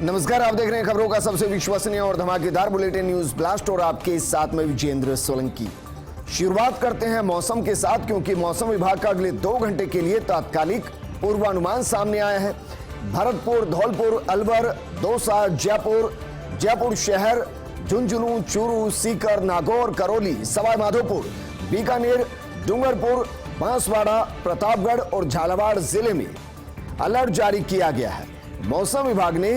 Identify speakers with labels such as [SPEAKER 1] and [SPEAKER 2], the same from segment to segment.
[SPEAKER 1] नमस्कार, आप देख रहे हैं खबरों का सबसे विश्वसनीय और धमाकेदार बुलेटिन न्यूज ब्लास्ट और आपके साथ में विजेंद्र सोलंकी। शुरुआत करते हैं मौसम के साथ, क्योंकि मौसम विभाग का अगले 2 घंटे के लिए तात्कालिक पूर्वानुमान सामने आया है। भरतपुर, धौलपुर, अलवर, दौसा, जयपुर शहर, झुंझुनू, चूरू, सीकर, नागौर, करौली, सवाई माधोपुर, बीकानेर, डूंगरपुर, बांसवाड़ा, प्रतापगढ़ और झालावाड़ जिले में अलर्ट जारी किया गया है। मौसम विभाग ने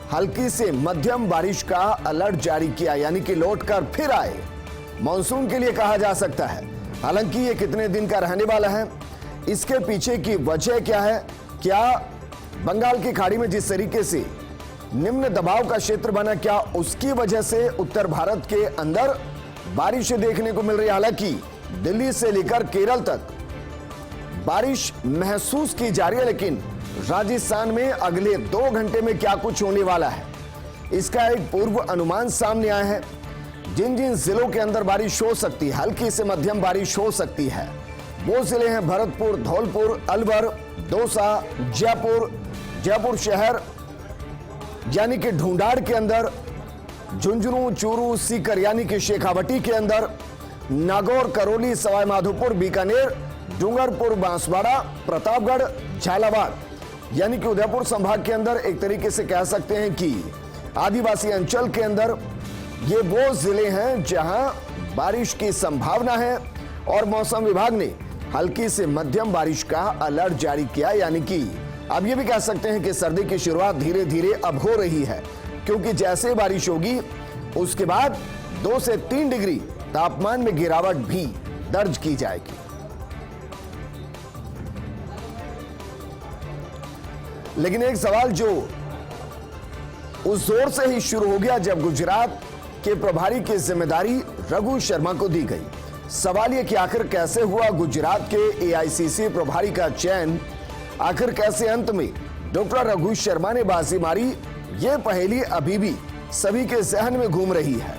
[SPEAKER 1] हल्की से मध्यम बारिश का अलर्ट जारी किया, यानी कि लौटकर फिर आए मानसून के लिए कहा जा सकता है। हालांकि ये कितने दिन का रहने वाला है, इसके पीछे की वजह क्या है? क्या बंगाल की खाड़ी में जिस तरीके से निम्न दबाव का क्षेत्र बना, क्या उसकी वजह से उत्तर भारत के अंदर बारिश देखने को मिल रही है? हालांकि दिल्ली से लेकर केरल तक बारिश महसूस की जा रही है, लेकिन राजस्थान में अगले 2 घंटे में क्या कुछ होने वाला है, इसका एक पूर्व अनुमान सामने आया है। जिन जिन जिलों के अंदर बारिश हो सकती है, हल्की से मध्यम बारिश हो सकती है, वो जिले हैं भरतपुर, धौलपुर, अलवर, दौसा, जयपुर शहर यानी कि ढूंढाड़ के अंदर, झुंझुनू, चूरू, सीकर यानी कि शेखावटी के अंदर, नागौर, करौली, सवाई माधोपुर, बीकानेर, डूंगरपुर, बांसवाड़ा, प्रतापगढ़, झालावाड़ यानी कि उदयपुर संभाग के अंदर एक तरीके से कह सकते हैं कि आदिवासी अंचल के अंदर ये वो जिले हैं जहां बारिश की संभावना है और मौसम विभाग ने हल्की से मध्यम बारिश का अलर्ट जारी किया। यानी कि अब ये भी कह सकते हैं कि सर्दी की शुरुआत धीरे धीरे अब हो रही है, क्योंकि जैसे बारिश होगी उसके बाद 2 से 3 डिग्री तापमान में गिरावट भी दर्ज की जाएगी। लेकिन एक सवाल जो उस जोर से ही शुरू हो गया जब गुजरात के प्रभारी की जिम्मेदारी रघु शर्मा को दी गई। सवाल यह कि आखिर कैसे हुआ गुजरात के एआईसीसी प्रभारी का चयन, आखिर कैसे अंत में डॉक्टर रघु शर्मा ने बाजी मारी, यह पहेली अभी भी सभी के जहन में घूम रही है।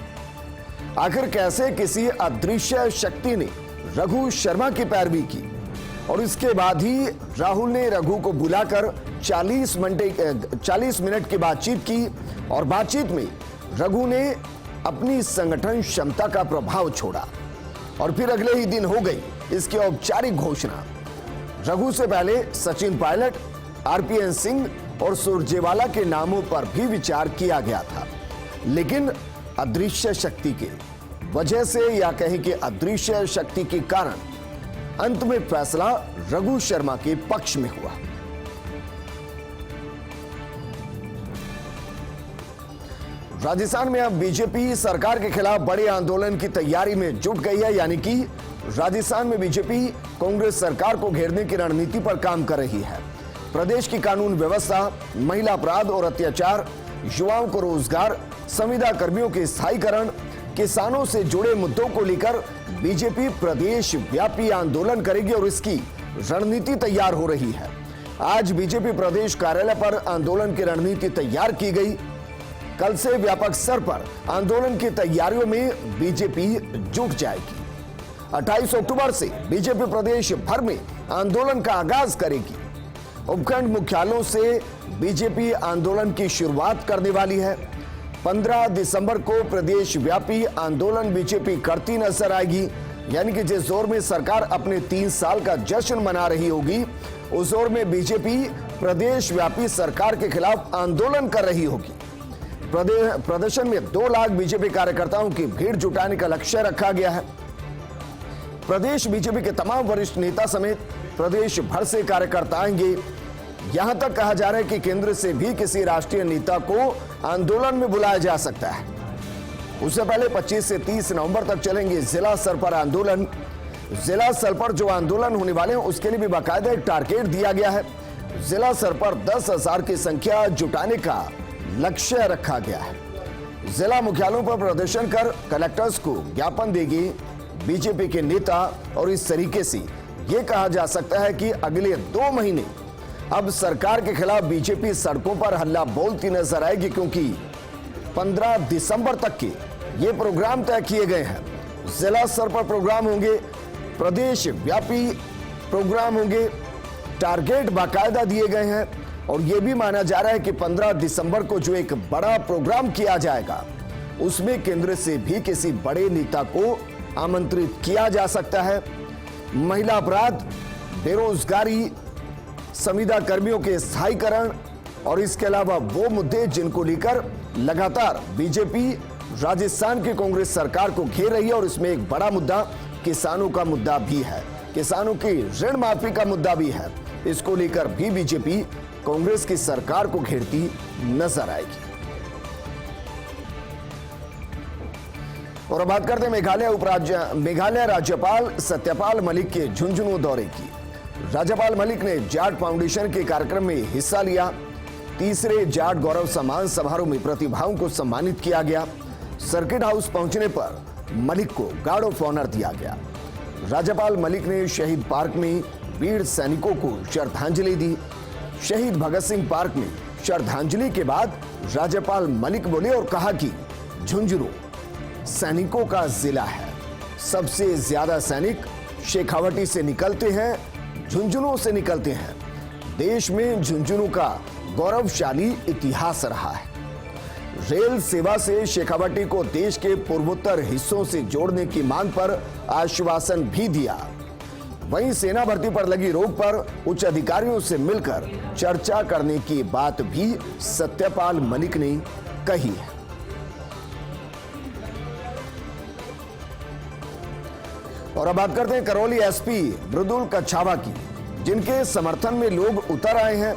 [SPEAKER 1] आखिर कैसे किसी अदृश्य शक्ति ने रघु शर्मा की पैरवी की और इसके बाद ही राहुल ने रघु को बुलाकर 40 मिनट की बातचीत की और बातचीत में रघु ने अपनी संगठन क्षमता का प्रभाव छोड़ा और फिर अगले ही दिन हो गई इसकी औपचारिक घोषणा। रघु से पहले सचिन पायलट, आरपीएन सिंह और सुरजेवाला के नामों पर भी विचार किया गया था, लेकिन अदृश्य शक्ति के वजह से या कहें कि अदृश्य शक्ति के कारण अंत में फैसला रघु शर्मा के पक्ष में हुआ। राजस्थान में अब बीजेपी सरकार के खिलाफ बड़े आंदोलन की तैयारी में जुट गई है, यानी कि राजस्थान में बीजेपी कांग्रेस सरकार को घेरने की रणनीति पर काम कर रही है। प्रदेश की कानून व्यवस्था, महिला अपराध और अत्याचार, युवाओं को रोजगार, संविदा कर्मियों के स्थायीकरण, किसानों से जुड़े मुद्दों को लेकर बीजेपी प्रदेश व्यापी आंदोलन करेगी और इसकी रणनीति तैयार हो रही है। आज बीजेपी प्रदेश कार्यालय पर आंदोलन की रणनीति तैयार की गई। कल से व्यापक स्तर पर आंदोलन की तैयारियों में बीजेपी जुट जाएगी। 28 अक्टूबर से बीजेपी प्रदेश भर में आंदोलन का आगाज करेगी। उपखंड मुख्यालयों से बीजेपी आंदोलन की शुरुआत करने वाली है। 15 दिसंबर को प्रदेश व्यापी आंदोलन बीजेपी करती नजर आएगी, यानी कि जिस जोर में सरकार अपने 3 साल का जश्न मना रही होगी, उस जोर में बीजेपी प्रदेश व्यापी सरकार के खिलाफ आंदोलन कर रही होगी। प्रदर्शन में 2 लाख बीजेपी कार्यकर्ताओं की भीड़ जुटाने का लक्ष्य रखा गया है। प्रदेश बीजेपी के तमाम वरिष्ठ नेता समेत प्रदेश भर से कार्यकर्ता आएंगे। यहां तक कहा जा रहा है कि केंद्र से भी किसी राष्ट्रीय नेता को आंदोलन में बुलाया जा सकता है। उससे पहले 25 से 30 नवंबर तक चलेंगे जिला स्तर पर आंदोलन। जिला स्तर पर जो आंदोलन होने वाले हैं उसके लिए भी बाकायदा एक टारगेट दिया गया है। जिला स्तर पर 10,000 की संख्या जुटाने का लक्ष्य रखा गया है। जिला मुख्यालयों पर प्रदर्शन कर कलेक्टर्स को ज्ञापन देगी बीजेपी के नेता और इस तरीके से यह कहा जा सकता है कि अगले 2 महीने अब सरकार के खिलाफ बीजेपी सड़कों पर हल्ला बोलती नजर आएगी, क्योंकि 15 दिसंबर तक के ये प्रोग्राम तय किए गए हैं। जिला स्तर पर प्रोग्राम होंगे, प्रदेश व्यापी प्रोग्राम होंगे, टारगेट बाकायदा दिए गए हैं और यह भी माना जा रहा है कि 15 दिसंबर को जो एक बड़ा प्रोग्राम किया जाएगा उसमें केंद्र से भी किसी बड़े नेता को आमंत्रित किया जा सकता है। महिला अपराध, बेरोजगारी, संविदा कर्मियों के स्थायीकरण और इसके अलावा वो मुद्दे जिनको लेकर लगातार बीजेपी राजस्थान की कांग्रेस सरकार को घेर रही है। और इसमें एक बड़ा मुद्दा किसानों का मुद्दा भी है, किसानों की ऋण माफी का मुद्दा भी है। इसको लेकर भी बीजेपी कांग्रेस की सरकार को घेरती नजर आएगी। और अब बात करते हैं मेघालय राज्यपाल सत्यपाल मलिक के झुंझुनू दौरे की। राज्यपाल मलिक ने जाट फाउंडेशन के कार्यक्रम में हिस्सा लिया। तीसरे जाट गौरव सम्मान समारोह में प्रतिभाओं को सम्मानित किया गया। सर्किट हाउस पहुंचने पर मलिक को गार्ड ऑफ ऑनर दिया गया। राज्यपाल मलिक ने शहीद पार्क में वीर सैनिकों को श्रद्धांजलि दी। शहीद भगत सिंह पार्क में श्रद्धांजलि के बाद राज्यपाल मलिक बोले और कहा कि झुंझुनू सैनिकों का जिला है। सबसे ज्यादा सैनिक शेखावटी से निकलते हैं, झुंझुनू से निकलते हैं। देश में झुंझुनू का गौरवशाली इतिहास रहा है। रेल सेवा से शेखावटी को देश के पूर्वोत्तर हिस्सों से जोड़ने की मांग पर आश्वासन भी दिया। वहीं सेना भर्ती पर लगी रोक पर उच्च अधिकारियों से मिलकर चर्चा करने की बात भी सत्यपाल मलिक ने कही है। और अब बात करते हैं करौली एसपी मृदुल कच्छावा की, जिनके समर्थन में लोग उतर आए हैं।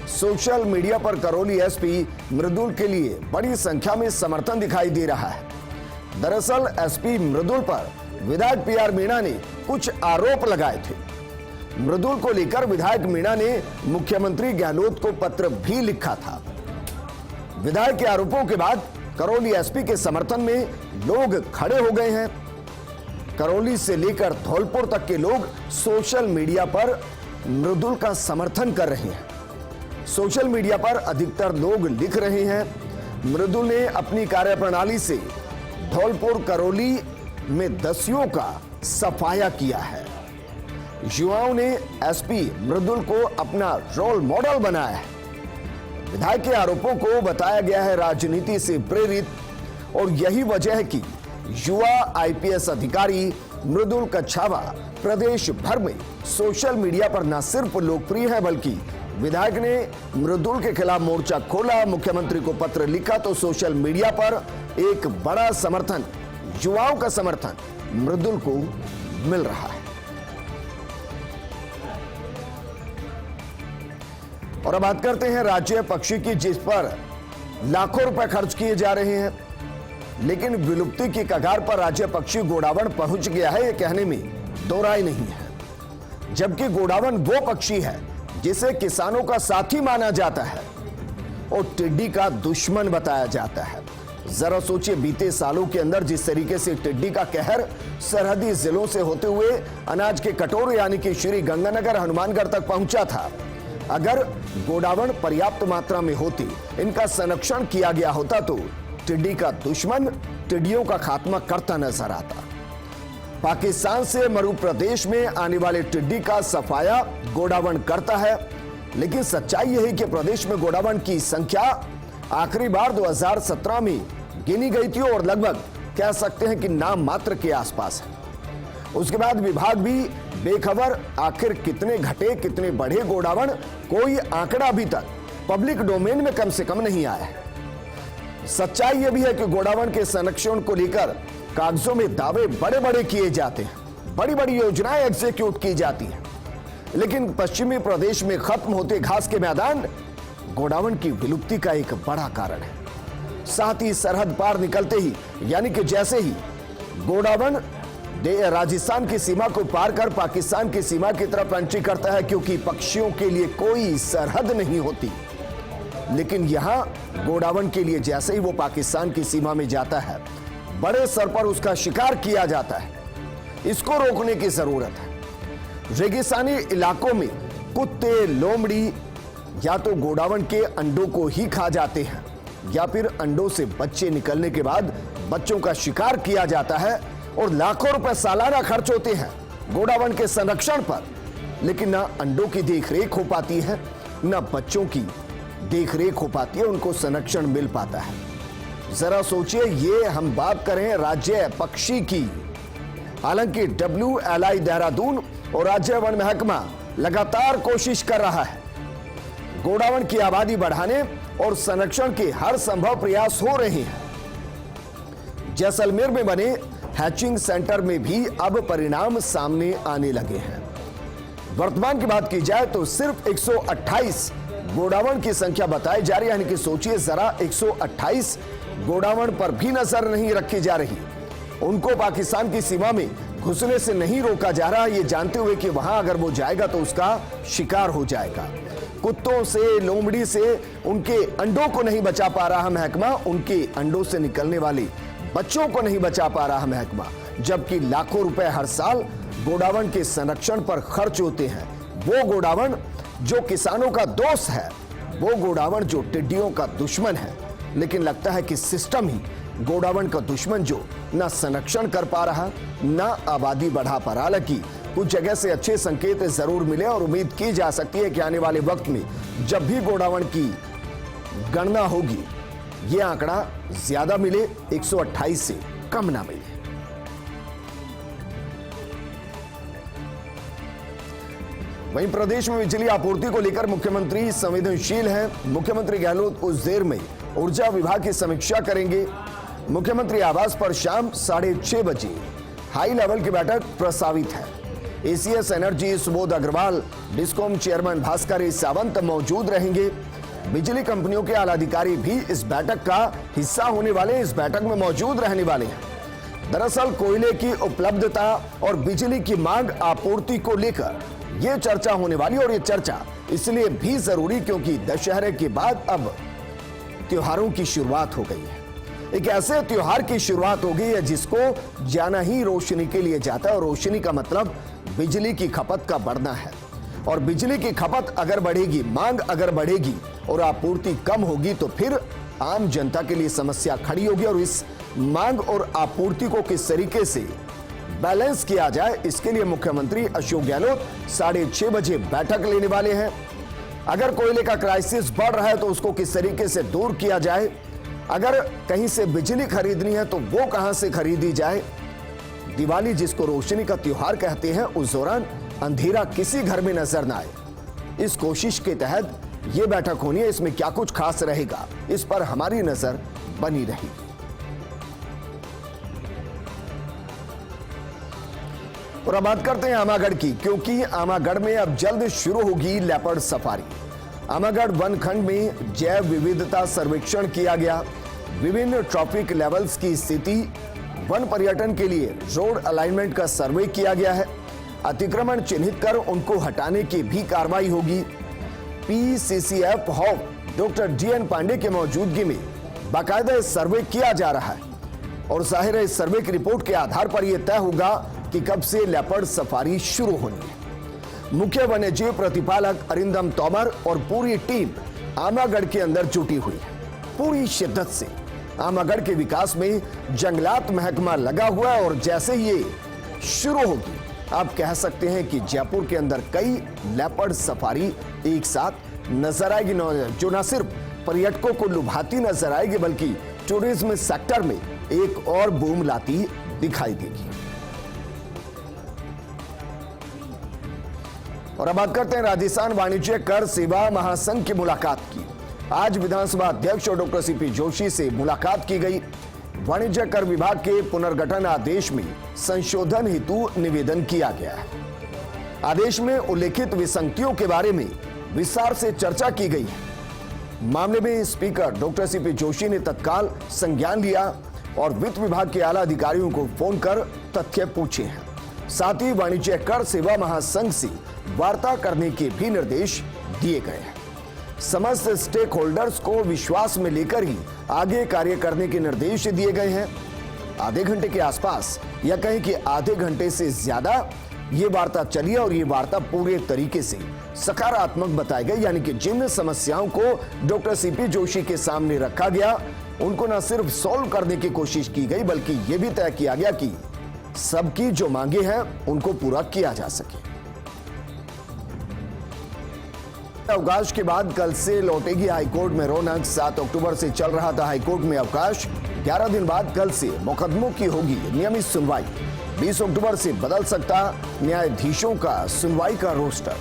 [SPEAKER 1] सोशल मीडिया पर करौली एसपी मृदुल के लिए बड़ी संख्या में समर्थन दिखाई दे रहा है। दरअसल एसपी मृदुल पर विधायक पीआर मीणा ने कुछ आरोप लगाए थे। मृदुल को लेकर विधायक मीणा ने मुख्यमंत्री गहलोत को पत्र भी लिखा था। विधायक के आरोपों के बाद करौली एसपी के समर्थन में लोग खड़े हो गए हैं। करौली से लेकर धौलपुर तक के लोग सोशल मीडिया पर मृदुल का समर्थन कर रहे हैं। सोशल मीडिया पर अधिकतर लोग लिख रहे हैं मृदुल ने अपनी कार्यप्रणाली से धौलपुर करौली में दस्युओं का सफाया किया है। युवाओं ने एसपी मृदुल को अपना रोल मॉडल बनाया है। विधायक के आरोपों को बताया गया है राजनीति से प्रेरित, और यही वजह है कि युवा आईपीएस अधिकारी मृदुल कच्छावा प्रदेश भर में सोशल मीडिया पर न सिर्फ लोकप्रिय है बल्कि विधायक ने मृदुल के खिलाफ मोर्चा खोला, मुख्यमंत्री को पत्र लिखा तो सोशल मीडिया पर एक बड़ा समर्थन, युवाओं का समर्थन मृदुल को मिल रहा है। और अब बात करते हैं राज्य पक्षी की, जिस पर लाखों रुपए खर्च किए जा रहे हैं, लेकिन विलुप्ति की कगार पर राज्य पक्षी गोडावण पहुंच गया है, यह कहने में दो राय नहीं है। जबकि गोडावण वो पक्षी है जिसे किसानों का साथी माना जाता है और टिड्डी का दुश्मन बताया जाता है। जरा सोचिए, बीते सालों के अंदर जिस तरीके से टिड्डी का कहर सरहदी जिलों से होते हुए अनाज के कटोरे यानी कि श्री गंगानगर हनुमानगढ़ तक पहुंचा था। अगर गोडावण पर्याप्त मात्रा में होती, इनका संरक्षण किया गया होता तो टिड्डी का दुश्मन टिड्डियों का खात्मा करता नजर आता। पाकिस्तान से मरु प्रदेश में आने वाले टिड्डी का सफाया गोडावण करता है, लेकिन सच्चाई यही कि प्रदेश में गोडावण की संख्या आखिरी बार 2017 में गिनी गई थी और लगभग कह सकते हैं कि नाम मात्र के आसपास है। उसके बाद विभाग भी बेखबर, आखिर कितने घटे कितने बढ़े गोडावण, कोई आंकड़ा अभी तक पब्लिक डोमेन में कम से कम नहीं आया है। सच्चाई यह भी है कि गोडावण के संरक्षण को लेकर कागजों में दावे बड़े बड़े किए जाते हैं, बड़ी बड़ी योजनाएं एग्जीक्यूट की जाती हैं, लेकिन पश्चिमी प्रदेश में खत्म होते घास के मैदान गोडावण की विलुप्ति का एक बड़ा कारण है। साथ ही सरहद पार निकलते ही यानी कि जैसे ही गोडावण राजस्थान की सीमा को पार कर पाकिस्तान की सीमा की तरफ एंट्री करता है, क्योंकि पक्षियों के लिए कोई सरहद नहीं होती, लेकिन यहां गोडावण के लिए जैसे ही वो पाकिस्तान की सीमा में जाता है बड़े स्तर पर उसका शिकार किया जाता है। इसको रोकने की जरूरत है। रेगिस्तानी इलाकों में कुत्ते, लोमड़ी या तो गोडावण के अंडों को ही खा जाते हैं या फिर अंडों से बच्चे निकलने के बाद बच्चों का शिकार किया जाता है और लाखों रुपए सालाना खर्च होते हैं गोडावण के संरक्षण पर, लेकिन ना अंडों की देखरेख हो पाती है, ना बच्चों की देखरेख हो पाती है, उनको संरक्षण मिल पाता है। जरा सोचिए, ये हम बात करें राज्य पक्षी की, हालांकि WLI देहरादून और राज्य वन महकमा लगातार कोशिश कर रहा है। गोडावण की आबादी बढ़ाने और संरक्षण के हर संभव प्रयास हो रहे हैं। जैसलमेर में बने हैचिंग सेंटर में भी अब परिणाम सामने आने लगे हैं। वर्तमान की बात की जाए तो सिर्फ 128 गोडावण की संख्या बताई जा रही है, यानी कि सोचिए जरा, 128 गोडावण पर भी नजर नहीं रखी जा रही। उनको पाकिस्तान की सीमा में घुसने से नहीं रोका जा रहा, ये जानते हुए कि वहां अगर वो जाएगा तो उसका शिकार हो जाएगा। कुत्तों से, लोमड़ी से उनके अंडों को नहीं बचा पा रहा महकमा, उनके अंडों से निकलने वाले बच्चों को नहीं बचा पा रहा महकमा, जबकि लाखों रुपए हर साल गोडावण के संरक्षण पर खर्च होते हैं। वो गोडावण जो किसानों का दोस्त है, वो गोडावण जो टिड्डियों का दुश्मन है। लेकिन लगता है कि सिस्टम ही गोडावण का दुश्मन, जो ना संरक्षण कर पा रहा, ना आबादी बढ़ा पा रहा। हालांकि कुछ जगह से अच्छे संकेत जरूर मिले और उम्मीद की जा सकती है कि आने वाले वक्त में जब भी गोडावण की गणना होगी, ये आंकड़ा ज्यादा मिले, 128 से कम ना मिले। वहीं प्रदेश में बिजली आपूर्ति को लेकर मुख्यमंत्री संवेदनशील हैं। मुख्यमंत्री गहलोत कुछ देर में ऊर्जा विभाग की समीक्षा करेंगे। मुख्यमंत्री आवास पर शाम 6:30 बजे हाई लेवल की बैठक प्रस्तावित है। ACS energy Subodh Agarwal, discom chairman Bhaskar Sawant मौजूद रहेंगे। बिजली कंपनियों के आला अधिकारी भी इस बैठक का हिस्सा होने वाले, इस बैठक में मौजूद रहने वाले हैं। दरअसल कोयले की उपलब्धता और बिजली की मांग आपूर्ति को लेकर यह चर्चा होने वाली, और ये चर्चा इसलिए भी जरूरी क्योंकि दशहरे के बाद अब त्योहारों की शुरुआत हो गई है। एक ऐसे त्योहार की शुरुआत हो गई है जिसको जाना ही रोशनी के लिए जाता है, और रोशनी का मतलब बिजली की खपत का बढ़ना है। और बिजली की खपत अगर बढ़ेगी, मांग अगर बढ़ेगी और आपूर्ति कम होगी, तो फिर आम जनता के लिए समस्या खड़ी होगी। और इस मांग और आपूर्ति को किस तरीके से बैलेंस किया जाए, इसके लिए मुख्यमंत्री अशोक गहलोत 6:30 बजे बैठक लेने वाले हैं। अगर कोयले का क्राइसिस बढ़ रहा है तो उसको किस तरीके से दूर किया जाए, अगर कहीं से बिजली खरीदनी है तो वो कहां से खरीदी जाए। दिवाली जिसको रोशनी का त्योहार कहते हैं, उस दौरान अंधेरा किसी घर में नजर ना आए, इस कोशिश के तहत यह बैठक होनी है। इसमें क्या कुछ खास रहेगा, इस पर हमारी नजर बनी रहेगी। और अब बात करते हैं आमागढ़ की, क्योंकि आमागढ़ में अब जल्द शुरू होगी लेपर्ड सफारी। आमागढ़ वन खंड में जैव विविधता सर्वेक्षण किया गया। विभिन्न ट्रॉपिक लेवल्स की स्थिति, वन पर्यटन के लिए रोड अलाइनमेंट का सर्वे किया गया है। अतिक्रमण चिन्हित कर उनको हटाने की भी कार्रवाई होगी। PCCF HoFF doctor DN Pande के मौजूदगी में बाकायदा सर्वे किया जा रहा है, और जाहिर है इस सर्वे की रिपोर्ट के आधार पर यह तय होगा कि कब से लेपर्ड सफारी शुरू होनी है। मुख्य वन्यजीव प्रतिपालक अरिंदम तोमर और पूरी टीम आमागढ़ के अंदर जुटी हुई है। पूरी शिद्दत से आमागढ़ के विकास में जंगलात महकमा लगा हुआ है, और जैसे ये शुरू होगी, आप कह सकते हैं कि जयपुर के अंदर कई लेपर्ड सफारी एक साथ नजर आएगी, जो न सिर्फ पर्यटकों को लुभाती नजर आएगी बल्कि टूरिज्म सेक्टर में एक और बूम लाती दिखाई देगी। और अब बात करते हैं राजस्थान वाणिज्य कर सेवा महासंघ की मुलाकात की। आज विधानसभा अध्यक्ष और डॉक्टर CP जोशी से मुलाकात की गई। वाणिज्य कर विभाग के पुनर्गठन आदेश में संशोधन हेतु निवेदन किया गया है। आदेश में उल्लेखित विसंगतियों के बारे में विस्तार से चर्चा की गई है। मामले में स्पीकर डॉक्टर CP जोशी ने तत्काल संज्ञान लिया और वित्त विभाग के आला अधिकारियों को फोन कर तथ्य पूछे हैं। साथ ही वाणिज्य कर सेवा महासंघ से वार्ता करने के भी निर्देश दिए गए हैं। समस्त स्टेक होल्डर्स को विश्वास में लेकर ही आगे कार्य करने के निर्देश दिए गए हैं। आधे घंटे के आसपास, या कहें कि आधे घंटे से ज्यादा ये वार्ता चली है, और ये वार्ता पूरे तरीके से सकारात्मक बताई गई। यानी कि जिन समस्याओं को डॉक्टर CP जोशी के सामने रखा गया, उनको न सिर्फ सॉल्व करने की कोशिश की गई बल्कि यह भी तय किया गया कि सबकी जो मांगे हैं उनको पूरा किया जा सके। अवकाश के बाद कल से लौटेगी हाईकोर्ट में रौनक। 7 अक्टूबर से चल रहा था हाईकोर्ट में अवकाश। 11 दिन बाद कल से मुकदमों की होगी नियमित सुनवाई। 20 अक्टूबर से बदल सकता न्यायाधीशों का सुनवाई का रोस्टर,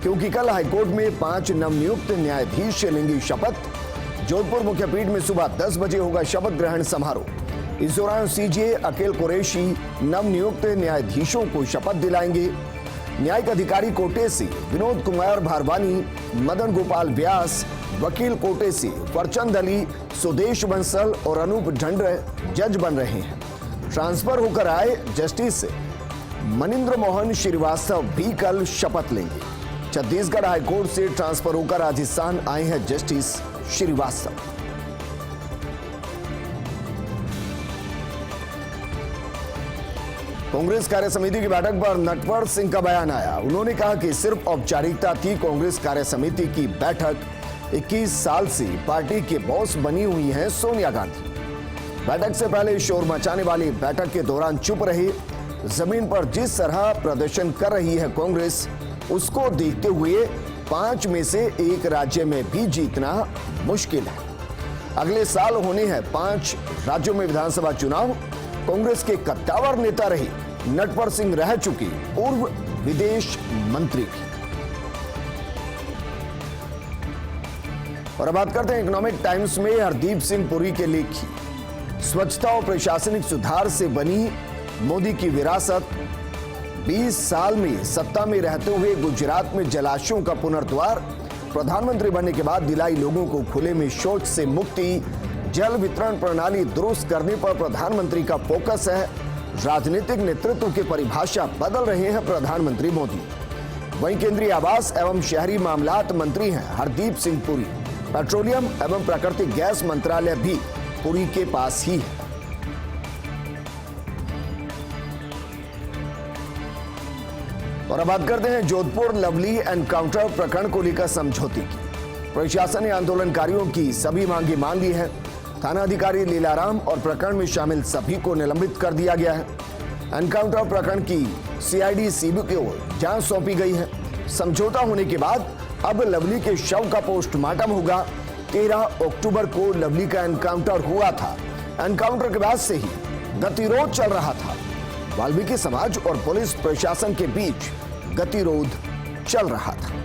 [SPEAKER 1] क्योंकि कल हाईकोर्ट में 5 नवनियुक्त न्यायाधीश लेंगे शपथ। जोधपुर मुख्यपीठ में सुबह 10 बजे होगा शपथ ग्रहण समारोह। इस दौरान सीजे अकील कुरैशी नवनियुक्त न्यायाधीशों को शपथ दिलाएंगे। न्यायिक अधिकारी कोटे से विनोद कुमार भारवानी, मदन गोपाल व्यास, वकील कोटे से फरचंद अली, सुदेश बंसल और अनूप ढंडर जज बन रहे हैं। ट्रांसफर होकर आए जस्टिस मनिंद्र मोहन श्रीवास्तव भी कल शपथ लेंगे। छत्तीसगढ़ हाईकोर्ट से ट्रांसफर होकर राजस्थान आए हैं जस्टिस श्रीवास्तव। कांग्रेस कार्य समिति की बैठक पर नटवर सिंह का बयान आया। उन्होंने कहा कि सिर्फ औपचारिकता थी। कांग्रेस कार्य समिति की बैठक 21 साल से पार्टी के बॉस बनी हुई हैं सोनिया गांधी। बैठक से पहले शोर मचाने वाली बैठक के दौरान चुप रहे। जमीन पर जिस तरह प्रदर्शन कर रही है कांग्रेस, उसको देखते हुए 5 में से 1 राज्य में भी जीतना मुश्किल है। अगले साल होने हैं 5 राज्यों में विधानसभा चुनाव। कांग्रेस के कद्दावर नेता रहे नटवर सिंह रह चुके पूर्व विदेश मंत्री भी। और अब बात करते हैं इकोनॉमिक टाइम्स में हरदीप सिंह पुरी के लेख की। स्वच्छता और प्रशासनिक सुधार से बनी मोदी की विरासत। 20 साल में सत्ता में रहते हुए गुजरात में जलाशयों का पुनर्द्वार। प्रधानमंत्री बनने के बाद दिलाई लोगों को खुले में शौच से मुक्ति। जल वितरण प्रणाली दुरुस्त करने पर प्रधानमंत्री का फोकस है। राजनीतिक नेतृत्व की परिभाषा बदल रहे हैं प्रधानमंत्री मोदी। वहीं केंद्रीय आवास एवं शहरी मामलात मंत्री हैं हरदीप सिंह पुरी। पेट्रोलियम एवं प्राकृतिक गैस मंत्रालय भी पुरी के पास ही है। और अब बात करते हैं जोधपुर लवली एनकाउंटर प्रकरण को लेकर समझौते की। प्रशासन ने आंदोलनकारियों की सभी मांगे मान ली है। थाना अधिकारी लीलाराम और प्रकरण में शामिल सभी को निलंबित कर दिया गया है। एनकाउंटर प्रकरण की सीआईडी सीबी की ओर जांच सौंपी गई है। समझौता होने के बाद अब लवली के शव का पोस्टमार्टम होगा। 13 अक्टूबर को लवली का एनकाउंटर हुआ था। एनकाउंटर के बाद से ही गतिरोध चल रहा था। वाल्मीकि समाज और पुलिस प्रशासन के बीच गतिरोध चल रहा था।